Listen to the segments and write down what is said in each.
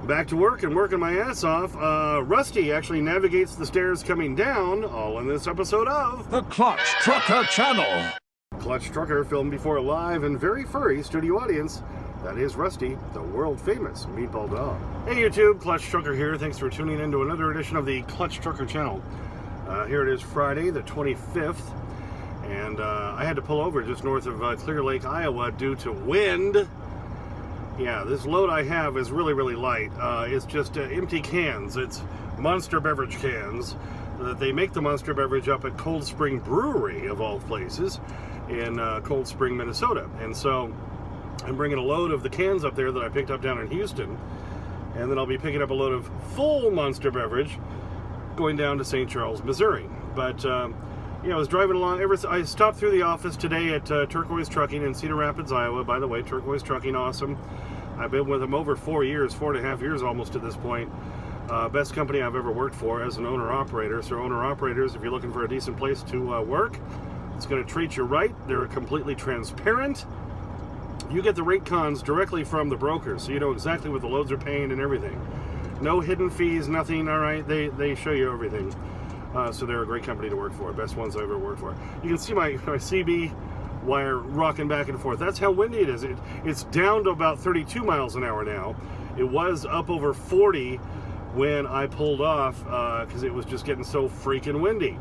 Back to work and working my ass off. Rusty actually navigates the stairs coming down, all in this episode of The Clutch Trucker Channel. Clutch Trucker, filmed before a live and very furry studio audience. That is Rusty, the world-famous Meatball Dog. Hey YouTube, Clutch Trucker here. Thanks for tuning in to another edition of the Clutch Trucker Channel. Here it is Friday, the 25th, and I had to pull over just north of Clear Lake, Iowa due to wind. Yeah, this load I have is really, really light. It's just empty cans. It's Monster beverage cans. They make the Monster beverage up at Cold Spring Brewery, of all places, in Cold Spring, Minnesota. And so I'm bringing a load of the cans up there that I picked up down in Houston. And then I'll be picking up a load of full Monster beverage going down to St. Charles, Missouri. But, I was driving along. I stopped through the office today at Turquoise Trucking in Cedar Rapids, Iowa. By the way, Turquoise Trucking, awesome. I've been with them over 4 years, 4.5 years almost at this point. Best company I've ever worked for as an owner-operator. So owner-operators, if you're looking for a decent place to work, it's going to treat you right. They're completely transparent. You get the rate cons directly from the brokers, so you know exactly what the loads are paying and everything. No hidden fees, nothing, all right? They show you everything. So they're a great company to work for. Best ones I've ever worked for. You can see my CB wire rocking back and forth. That's how windy it is. It's down to about 32 miles an hour now. It was up over 40 when I pulled off because it was just getting so freaking windy.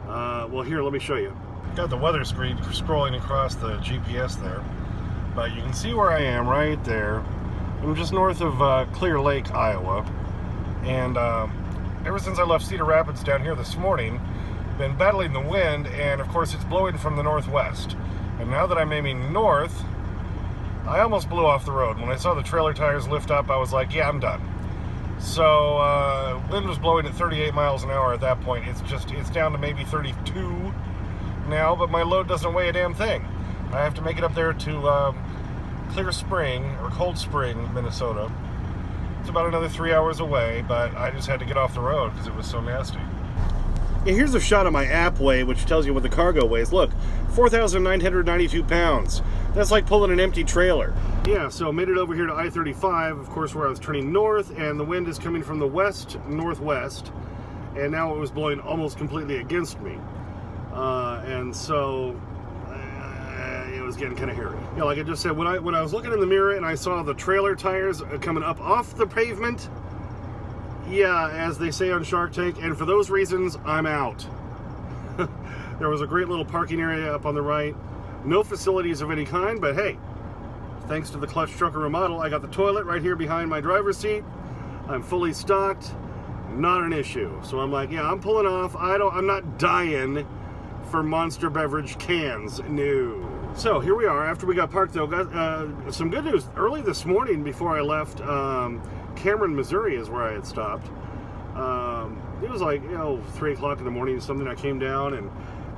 Well, here, let me show you. Got the weather screen scrolling across the GPS there. But you can see where I am right there. I'm just north of Clear Lake, Iowa. And ever since I left Cedar Rapids down here this morning, been battling the wind, and of course it's blowing from the northwest. And now that I'm aiming north, I almost blew off the road. When I saw the trailer tires lift up, I was like, yeah, I'm done. So wind was blowing at 38 miles an hour at that point. It's down to maybe 32 now, but my load doesn't weigh a damn thing. I have to make it up there to Clear Spring, or Cold Spring, Minnesota. It's about another 3 hours away, but I just had to get off the road because it was so nasty. Yeah, here's a shot of my app weigh, which tells you what the cargo weighs. Look, 4,992 pounds. That's like pulling an empty trailer. Yeah, so made it over here to I-35, of course, where I was turning north, and the wind is coming from the west-northwest, and now it was blowing almost completely against me. And so it was getting kind of hairy. You know, like I just said, when I was looking in the mirror and I saw the trailer tires coming up off the pavement, yeah, as they say on Shark Tank, and for those reasons, I'm out. There was a great little parking area up on the right. No facilities of any kind, but hey, thanks to the Clutch Trucker remodel, I got the toilet right here behind my driver's seat. I'm fully stocked, not an issue. So I'm like, yeah, I'm pulling off. I'm not dying for Monster beverage cans, no. So here we are, after we got parked though, got some good news. Early this morning before I left, Cameron, Missouri is where I had stopped. It was like, 3 o'clock in the morning or something. I came down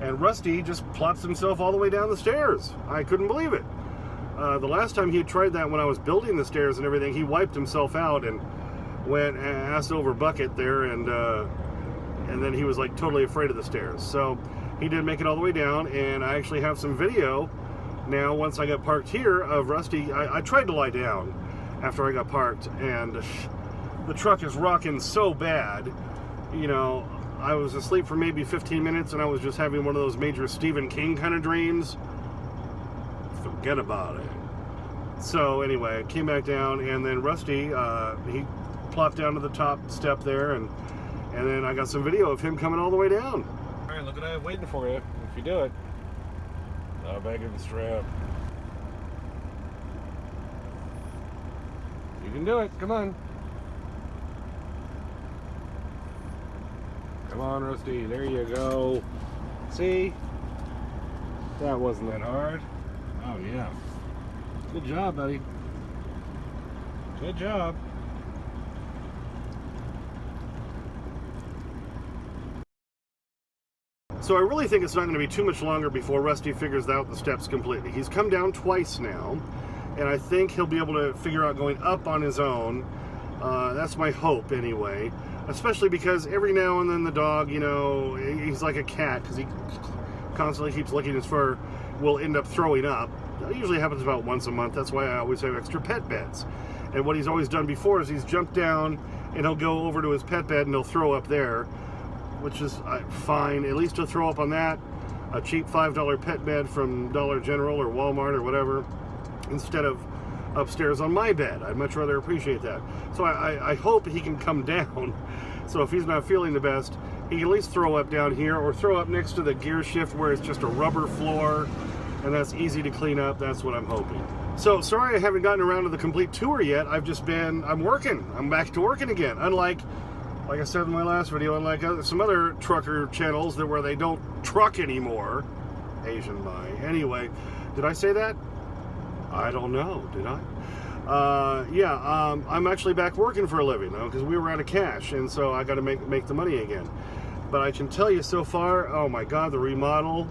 and Rusty just plops himself all the way down the stairs. I couldn't believe it. The last time he had tried that when I was building the stairs and everything, he wiped himself out and went ass over bucket there, and then he was like totally afraid of the stairs. So he did make it all the way down, and I actually have some video now once I got parked here of Rusty. I tried to lie down after I got parked, and the truck is rocking so bad. I was asleep for maybe 15 minutes, and I was just having one of those major Stephen King kind of dreams. Forget about it. So anyway, I came back down, and then Rusty, he plopped down to the top step there, and then I got some video of him coming all the way down. All right, look what I have waiting for you. If you do it, I'll bag of the strap. You can do it. Come on. Come on, Rusty. There you go. See? That wasn't that hard. Oh, yeah. Good job, buddy. Good job. So I really think it's not going to be too much longer before Rusty figures out the steps completely. He's come down twice now, and I think he'll be able to figure out going up on his own. That's my hope, anyway. Especially because every now and then the dog, he's like a cat, because he constantly keeps licking his fur, will end up throwing up. That usually happens about once a month. That's why I always have extra pet beds. And what he's always done before is he's jumped down and he'll go over to his pet bed and he'll throw up there, which is fine. At least he'll throw up on that, a cheap $5 pet bed from Dollar General or Walmart or whatever, instead of upstairs on my bed. I'd much rather appreciate that. So I hope he can come down. So if he's not feeling the best, he can at least throw up down here or throw up next to the gear shift where it's just a rubber floor and that's easy to clean up. That's what I'm hoping. So sorry I haven't gotten around to the complete tour yet. I'm working. I'm back to working again. Unlike, like I said in my last video, unlike some other trucker channels where they don't truck anymore. Asian buy. Anyway, did I say that? I don't know. Did I? I'm actually back working for a living though, because we were out of cash, and so I got to make the money again. But I can tell you so far, oh my God, the remodel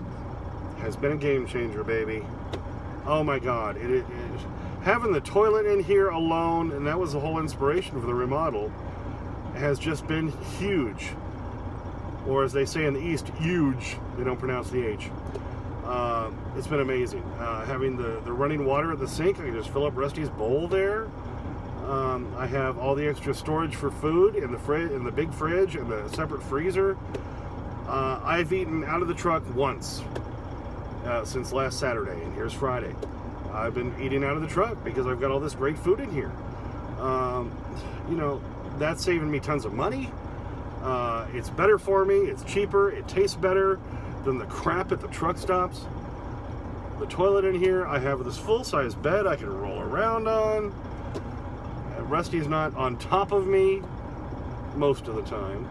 has been a game changer, baby. Oh my God, having the toilet in here alone, and that was the whole inspiration for the remodel, has just been huge. Or as they say in the East, huge. They don't pronounce the H. It's been amazing. Having the running water at the sink, I can just fill up Rusty's bowl there. I have all the extra storage for food in the big fridge and the separate freezer. I've eaten out of the truck once since last Saturday, and here's Friday. I've been eating out of the truck because I've got all this great food in here. That's saving me tons of money. It's better for me. It's cheaper. It tastes better than the crap at the truck stops. The toilet in here, I have this full-size bed I can roll around on. Rusty's not on top of me most of the time.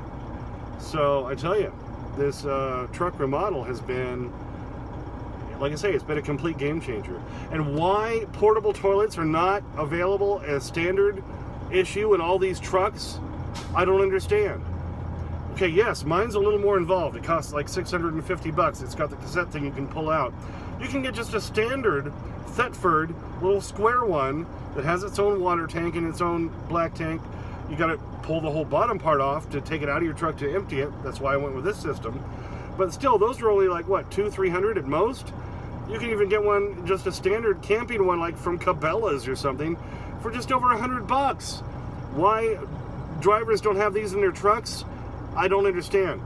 So I tell you, this truck remodel has been, like I say, it's been a complete game changer. And why portable toilets are not available as standard issue in all these trucks, I don't understand. Okay, yes, mine's a little more involved. It costs like $650. It's got the cassette thing you can pull out. You can get just a standard Thetford little square one that has its own water tank and its own black tank. You got to pull the whole bottom part off to take it out of your truck to empty it. That's why I went with this system. But still, those are only like, what, $200-300 at most? You can even get one, just a standard camping one, like from Cabela's or something, for just over $100. Why drivers don't have these in their trucks, I don't understand.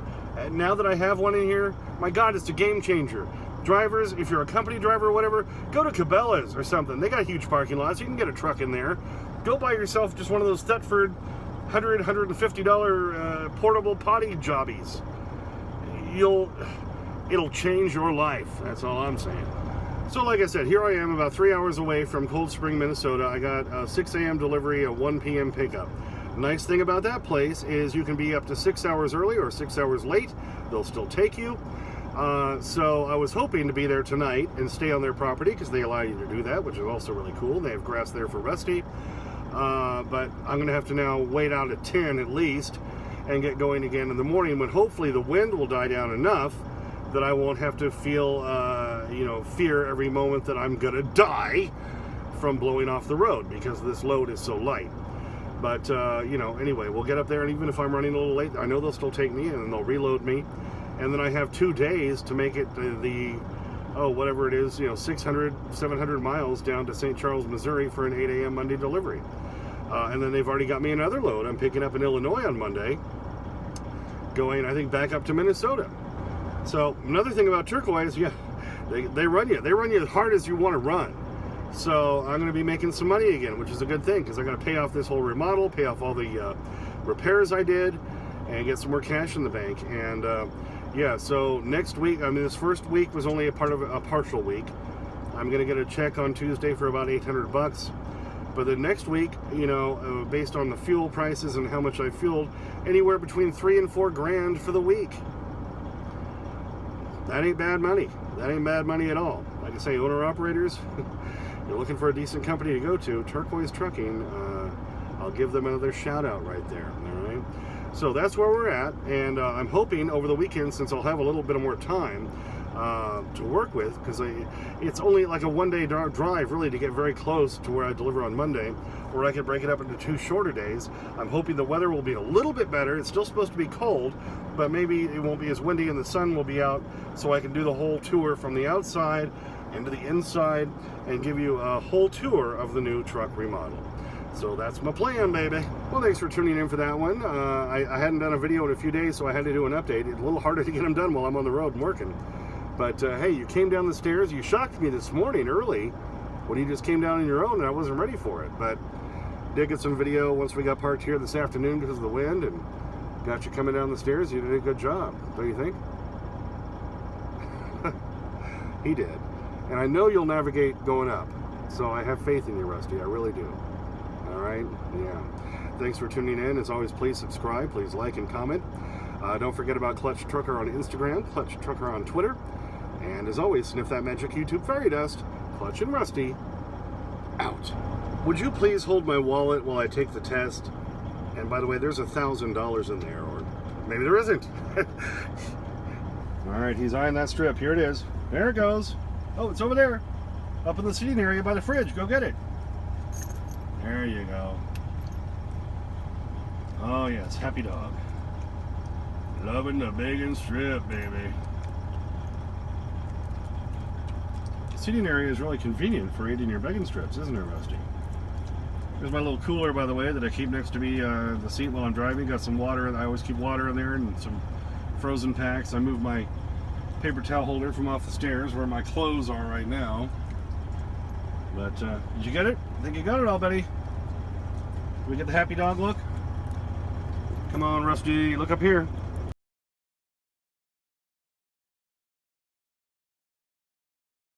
Now that I have one in here, my God, it's a game changer. Drivers, if you're a company driver or whatever, go to Cabela's or something. They got huge parking lots. You can get a truck in there. Go buy yourself just one of those Thetford $150 portable potty jobbies. It'll change your life. That's all I'm saying. So like I said, here I am about 3 hours away from Cold Spring, Minnesota. I got a 6 a.m. delivery, a 1 p.m. pickup. Nice thing about that place is you can be up to 6 hours early or 6 hours late. They'll still take you. So I was hoping to be there tonight and stay on their property because they allow you to do that, which is also really cool. They have grass there for Rusty. But I'm going to have to now wait out at 10 at least and get going again in the morning when hopefully the wind will die down enough that I won't have to feel, fear every moment that I'm going to die from blowing off the road because this load is so light. But, anyway, we'll get up there, and even if I'm running a little late, I know they'll still take me, and they'll reload me. And then I have 2 days to make it whatever it is, 600, 700 miles down to St. Charles, Missouri for an 8 a.m. Monday delivery. And then they've already got me another load I'm picking up in Illinois on Monday, going, I think, back up to Minnesota. So, another thing about Turquoise, they run you. They run you as hard as you want to run. So I'm going to be making some money again, which is a good thing because I got to pay off this whole remodel, pay off all the repairs I did, and get some more cash in the bank. And so next week, this first week was only a partial week. I'm going to get a check on Tuesday for about $800. But the next week, based on the fuel prices and how much I fueled, anywhere between $3,000 and $4,000 for the week. That ain't bad money. That ain't bad money at all. Like I say, owner-operators, you're looking for a decent company to go to, Turquoise Trucking, I'll give them another shout out right there, all right? So that's where we're at, and I'm hoping over the weekend, since I'll have a little bit more time to work with, because it's only like a one-day drive really to get very close to where I deliver on Monday, or I could break it up into 2 shorter days. I'm hoping the weather will be a little bit better. It's still supposed to be cold, but maybe it won't be as windy and the sun will be out, so I can do the whole tour from the outside into the inside and give you a whole tour of the new truck remodel. So that's my plan, baby. Well, thanks for tuning in for that one. I hadn't done a video in a few days, so I had to do an update. It's a little harder to get them done while I'm on the road and working. But hey, you came down the stairs. You shocked me this morning early when you just came down on your own, and I wasn't ready for it. But did get some video once we got parked here this afternoon because of the wind, and got you coming down the stairs. You did a good job, don't you think? He did. And I know you'll navigate going up. So I have faith in you, Rusty. I really do. All right? Yeah. Thanks for tuning in. As always, please subscribe. Please like and comment. Don't forget about Clutch Trucker on Instagram, Clutch Trucker on Twitter. And as always, sniff that magic YouTube fairy dust. Clutch and Rusty, out. Would you please hold my wallet while I take the test? And by the way, there's $1,000 in there, or maybe there isn't. All right, he's eyeing that strip. Here it is. There it goes. Oh, it's over there. Up in the seating area by the fridge. Go get it. There you go. Oh, yes. Happy dog. Loving the bacon strip, baby. The seating area is really convenient for eating your bacon strips, isn't it, Rusty? There's my little cooler, by the way, that I keep next to me, the seat while I'm driving. Got some water. I always keep water in there and some frozen packs. I moved my paper towel holder from off the stairs where my clothes are right now. But, did you get it? I think you got it all, buddy. Did we get the happy dog look? Come on, Rusty, look up here.